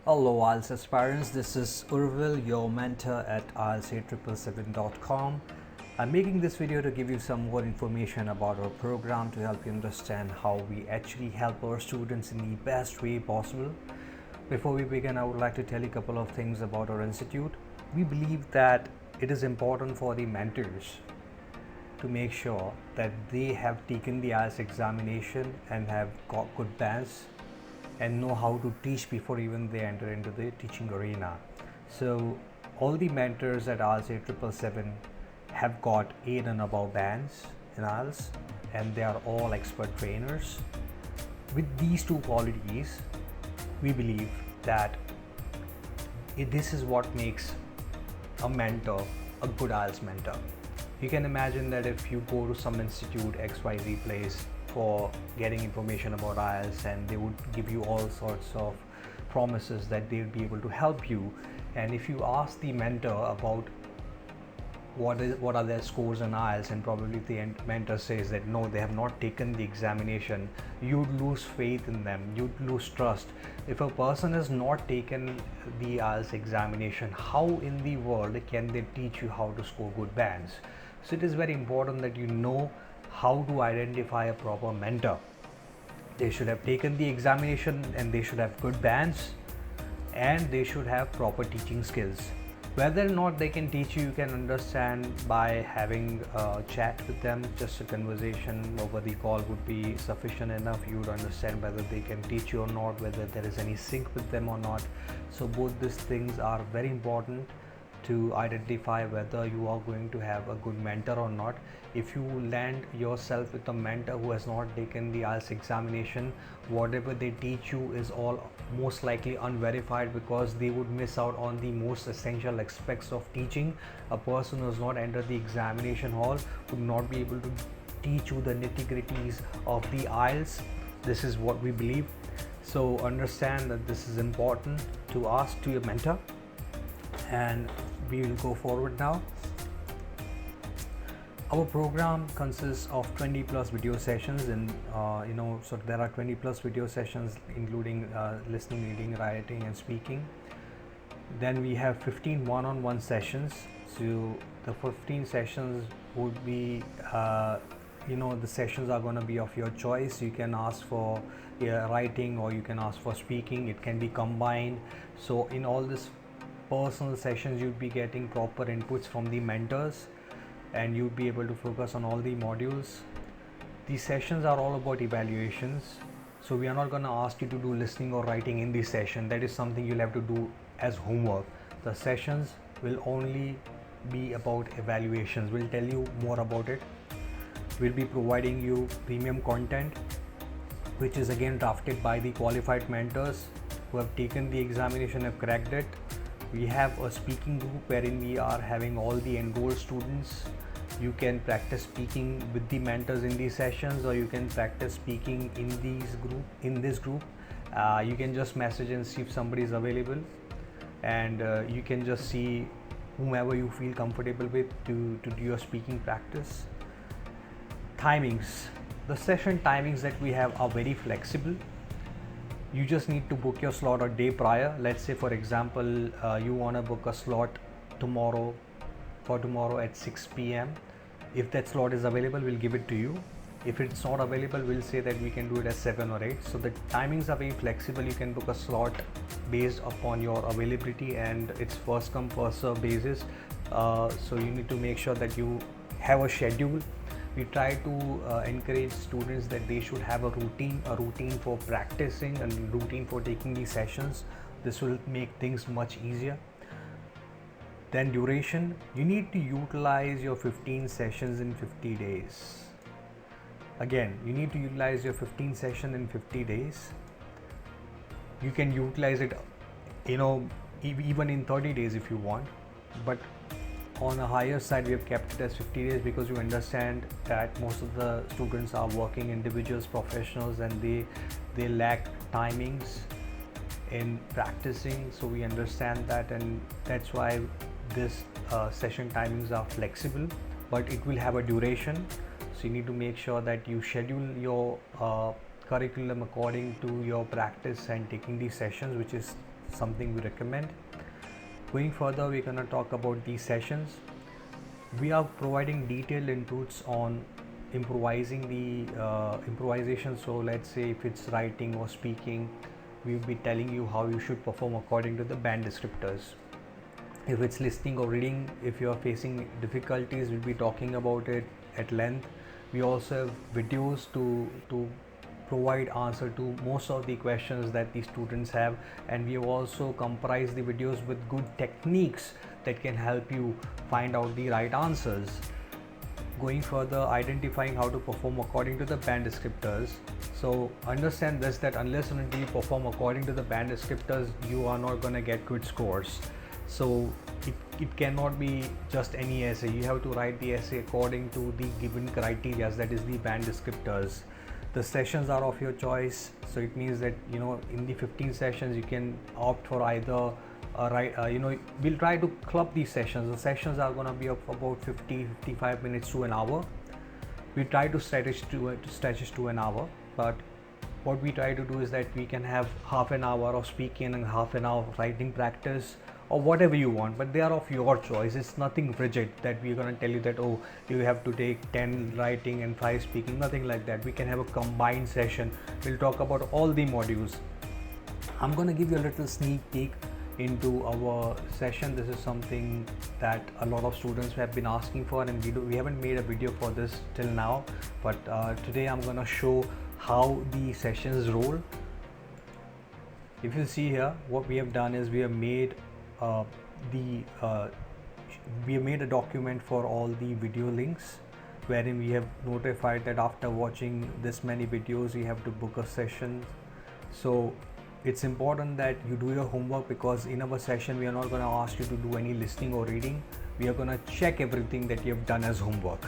Hello IELTS aspirants, this is Urvil, your mentor at IELTS777.com. I'm making this video to give you some more information about our program to help you understand how we actually help our students in the best way possible. Before we begin, I would like to tell you a couple of things about our institute. We believe that it is important for the mentors to make sure that they have taken the IELTS examination and have got good bands and know how to teach before even they enter into the teaching arena. So all the mentors at IELTS 777 have got 8 and above bands in IELTS, and they are all expert trainers. With these two qualities, we believe that this is what makes a mentor a good IELTS mentor. You can imagine that if you go to some institute XYZ place for getting information about IELTS, and they would give you all sorts of promises that they would be able to help you, and if you ask the mentor about what are their scores in IELTS, and probably the mentor says that no, they have not taken the examination, you'd lose faith in them, you'd lose trust. If a person has not taken the IELTS examination, how in the world can they teach you how to score good bands? So it is very important that you know how to identify a proper mentor. They should have taken the examination, and they should have good bands, and they should have proper teaching skills. Whether or not they can teach you, you can understand by having a chat with them. Just a conversation over the call would be sufficient enough. You would understand whether they can teach you or not, whether there is any sync with them or not. So both these things are very important to identify whether you are going to have a good mentor or not. If you land yourself with a mentor who has not taken the IELTS examination, whatever they teach you is all most likely unverified, because they would miss out on the most essential aspects of teaching. A person who has not entered the examination hall would not be able to teach you the nitty-gritties of the IELTS. This is what we believe. So understand that this is important to ask to your mentor, and we will go forward now. Our program consists of 20 plus video sessions, and so there are 20 plus video sessions including listening, reading, writing and speaking. Then we have 15 one-on-one sessions. So the 15 sessions would be the sessions are going to be of your choice. You can ask for writing, or you can ask for speaking. It can be combined. So in all this personal sessions, you'd be getting proper inputs from the mentors, and you'd be able to focus on all the modules. These sessions are all about evaluations, so we are not going to ask you to do listening or writing in this session. That is something you'll have to do as homework. The sessions will only be about evaluations. We'll tell you more about it. We'll be providing you premium content, which is again drafted by the qualified mentors who have taken the examination, have cracked it. We have a speaking group wherein we are having all the enrolled students. You can practice speaking with the mentors in these sessions, or you can practice speaking in this group. You can just message and see if somebody is available, and you can just see whomever you feel comfortable with to do your speaking practice. Timings. The session timings that we have are very flexible. You just need to book your slot a day prior. Let's say, for example, you want to book a slot tomorrow at 6 p.m. If that slot is available, we'll give it to you. If it's not available, we'll say that we can do it at 7 or 8. So the timings are very flexible. You can book a slot based upon your availability, and it's first come first serve basis. So you need to make sure that you have a schedule. We try to encourage students that they should have a routine for practicing and routine for taking these sessions. This will make things much easier. Then duration, you need to utilize your 15 sessions in 50 days. Again, you need to utilize your 15 session in 50 days. You can utilize it, even in 30 days if you want, but on a higher side, we have kept it as 50 days because we understand that most of the students are working individuals, professionals, and they lack timings in practicing. So we understand that, and that's why this session timings are flexible, but it will have a duration. So you need to make sure that you schedule your curriculum according to your practice and taking these sessions, which is something we recommend. Going further, we're going to talk about these sessions. We are providing detailed inputs on improvisation. So let's say if it's writing or speaking, we'll be telling you how you should perform according to the band descriptors. If it's listening or reading, if you are facing difficulties, we'll be talking about it at length. We also have videos to provide answer to most of the questions that the students have, and we have also comprised the videos with good techniques that can help you find out the right answers. Going further, identifying how to perform according to the band descriptors. So understand this, that unless and until you perform according to the band descriptors, you are not going to get good scores. So it cannot be just any essay. You have to write the essay according to the given criteria, that is the band descriptors. The sessions are of your choice, so it means that in the 15 sessions you can opt for either we'll try to club these sessions. The sessions are going to be of about 50-55 minutes to an hour. We try to stretch it to an hour, but what we try to do is that we can have half an hour of speaking and half an hour of writing practice, or whatever you want, but they are of your choice. It's nothing rigid that we're going to tell you that you have to take 10 writing and 5 speaking, nothing like that. We can have a combined session. We'll talk about all the modules. I'm going to give you a little sneak peek into our session. This is something that a lot of students have been asking for, and we haven't made a video for this till now, but today I'm going to show how the sessions roll. If you see here, what we have done is we have made a document for all the video links, wherein we have notified that after watching this many videos you have to book a session. So it's important that you do your homework, because in our session we are not going to ask you to do any listening or reading. We are going to check everything that you have done as homework.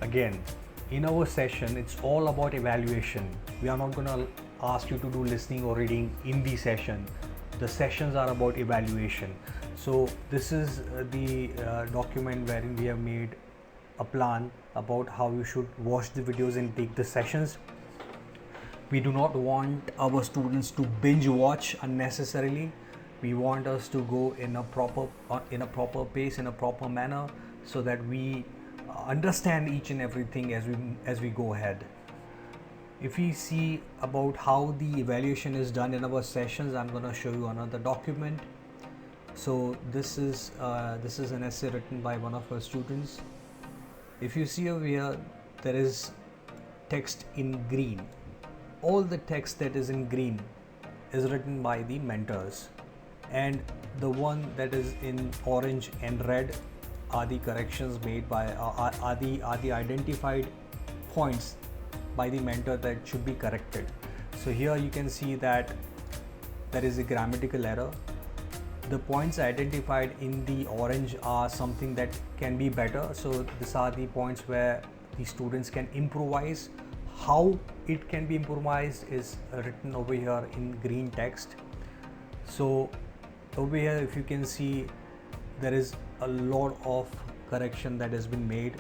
Again, in our session it's all about evaluation. We are not going to ask you to do listening or reading in the session. The sessions are about evaluation. So this is the document wherein we have made a plan about how you should watch the videos and take the sessions. We do not want our students to binge watch unnecessarily. We want us to go in a proper pace, in a proper manner, so that we understand each and everything as we go ahead. If we see about how the evaluation is done in our sessions, I'm going to show you another document. So this is an essay written by one of our students. If you see over here, there is text in green. All the text that is in green is written by the mentors, and the one that is in orange and red are the corrections made by are the identified points by the mentor that should be corrected. So here you can see that there is a grammatical error. The points identified in the orange are something that can be better. So these are the points where the students can improvise. How it can be improvised is written over here in green text. So over here, if you can see, there is a lot of correction that has been made.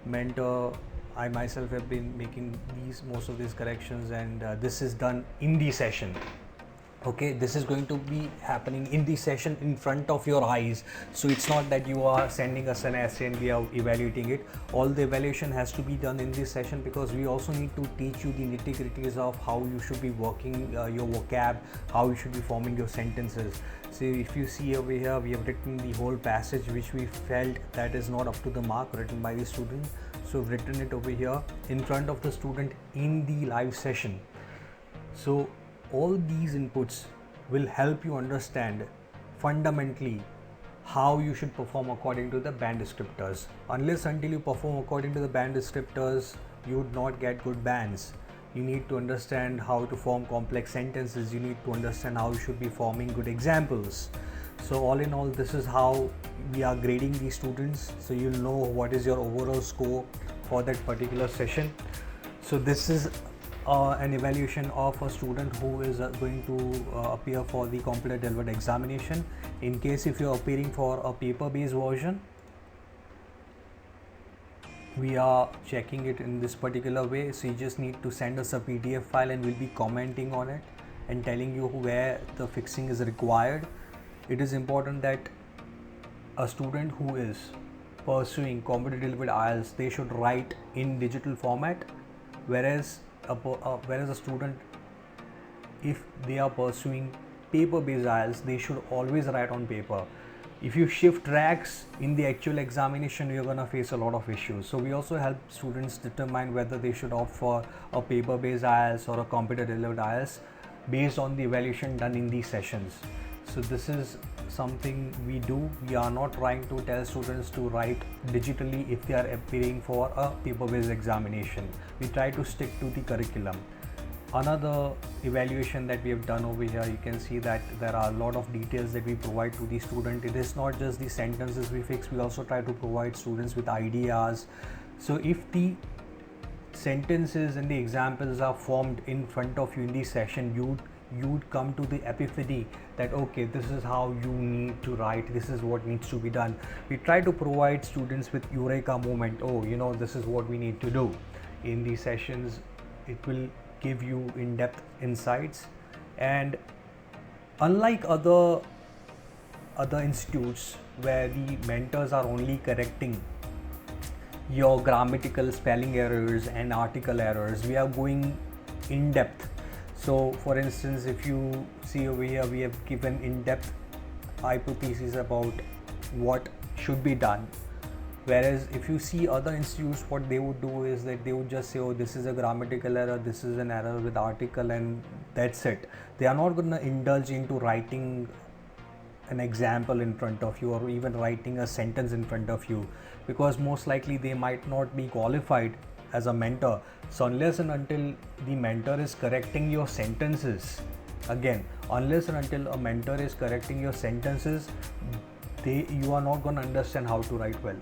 Mentor, I myself have been making most of these corrections, and this is done in the session. Okay, this is going to be happening in the session in front of your eyes. So it's not that you are sending us an essay and we are evaluating it. All the evaluation has to be done in this session, because we also need to teach you the nitty-gritties of how you should be working your vocab, how you should be forming your sentences. So if you see over here, we have written the whole passage which we felt that is not up to the mark, written by the student. So we've written it over here in front of the student in the live session. So all these inputs will help you understand fundamentally how you should perform according to the band descriptors. Unless until you perform according to the band descriptors, you would not get good bands. You need to understand how to form complex sentences. You need to understand how you should be forming good examples. So all in all, this is how we are grading these students, so you'll know what is your overall score for that particular session. So this is an evaluation of a student who is going to appear for the computer delivered examination. In case if you are appearing for a paper based version, we are checking it in this particular way. So you just need to send us a PDF file and we'll be commenting on it. and telling you where the fixing is required. It is important that a student who is pursuing competitive with IELTS, they should write in digital format, whereas a student, if they are pursuing paper-based IELTS, they should always write on paper. If you shift tracks in the actual examination, you're gonna face a lot of issues. So we also help students determine whether they should opt for a paper-based IELTS or a computer-delivered IELTS based on the evaluation done in these sessions. So this is something we do. We are not trying to tell students to write digitally if they are appearing for a paper-based examination. We try to stick to the curriculum. Another evaluation that we have done over here, you can see that there are a lot of details that we provide to the student. It is not just the sentences we fix, we also try to provide students with ideas. So if the sentences and the examples are formed in front of you in the session, you'd come to the epiphany that okay, this is how you need to write, this is what needs to be done. We try to provide students with eureka moment. Oh, this is what we need to do. In these sessions, it will give you in-depth insights, and unlike other institutes where the mentors are only correcting your grammatical spelling errors and article errors, we are going in depth. So for instance, if you see over here, we have given in-depth hypotheses about what should be done. Whereas if you see other institutes, what they would do is that they would just say, oh, this is a grammatical error, this is an error with article, and that's it. They are not going to indulge into writing an example in front of you or even writing a sentence in front of you, because most likely they might not be qualified as a mentor. So unless and until the mentor is correcting your sentences, again, unless and until a mentor is correcting your sentences, you are not going to understand how to write well.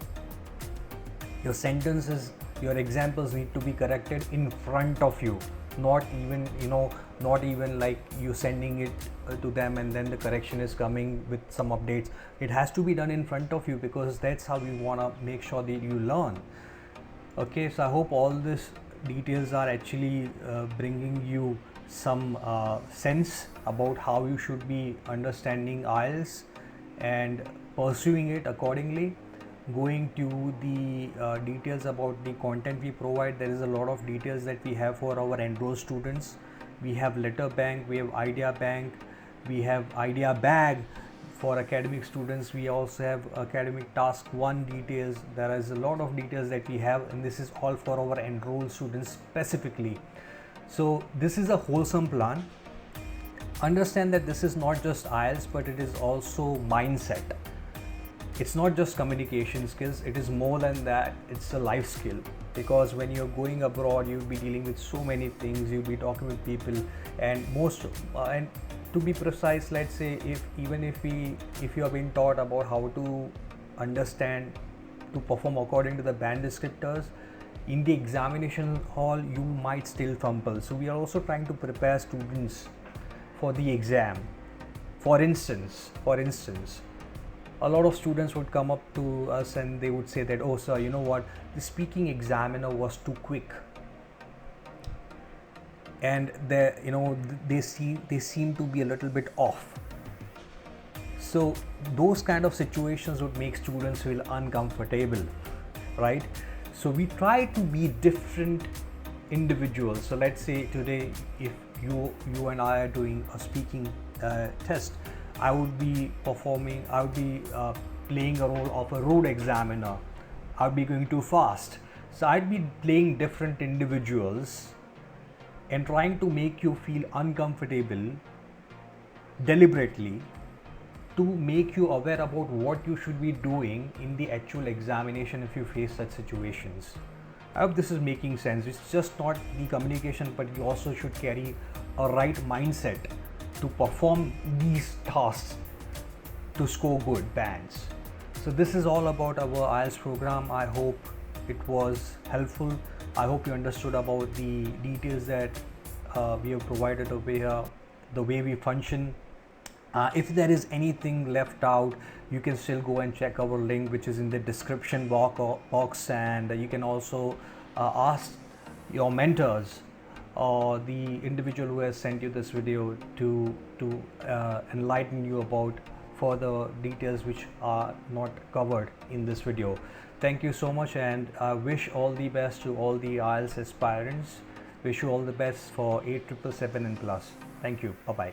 Your sentences, your examples need to be corrected in front of you, not even like you sending it to them and then the correction is coming with some updates. It has to be done in front of you, because that's how we want to make sure that you learn. Okay, so I hope all these details are actually bringing you some sense about how you should be understanding IELTS and pursuing it accordingly. Going to the details about the content we provide, there is a lot of details that we have for our enrolled students. We have letter bank, we have idea bank, we have idea bag for academic students. We also have academic task 1 details. There is a lot of details that we have, and this is all for our enrolled students specifically. So this is a wholesome plan. Understand that this is not just IELTS, but it is also mindset. It's not just communication skills, it is more than that. It's a life skill, because when you're going abroad, you'll be dealing with so many things, you'll be talking with people, and and to be precise, let's say if you have been taught about how to understand, to perform according to the band descriptors, in the examination hall you might still fumble. So we are also trying to prepare students for the exam. For instance, a lot of students would come up to us and they would say that, oh sir, you know what, the speaking examiner was too quick, and they seem to be a little bit off. So those kind of situations would make students feel uncomfortable, right? So we try to be different individuals. So let's say today, if you and I are doing a speaking test, I would be playing a role of a road examiner. I'd be going too fast. So I'd be playing different individuals and trying to make you feel uncomfortable deliberately, to make you aware about what you should be doing in the actual examination if you face such situations. I hope this is making sense. It's just not the communication, but you also should carry a right mindset to perform these tasks to score good bands. So this is all about our IELTS program. I hope it was helpful. I hope you understood about the details that we have provided over here, the way we function. If there is anything left out, you can still go and check our link, which is in the description box, and you can also ask your mentors the individual who has sent you this video to enlighten you about further details which are not covered in this video. Thank you so much, and I wish all the best to all the IELTS aspirants. Wish you all the best for 8777 and plus. Thank you. Bye bye.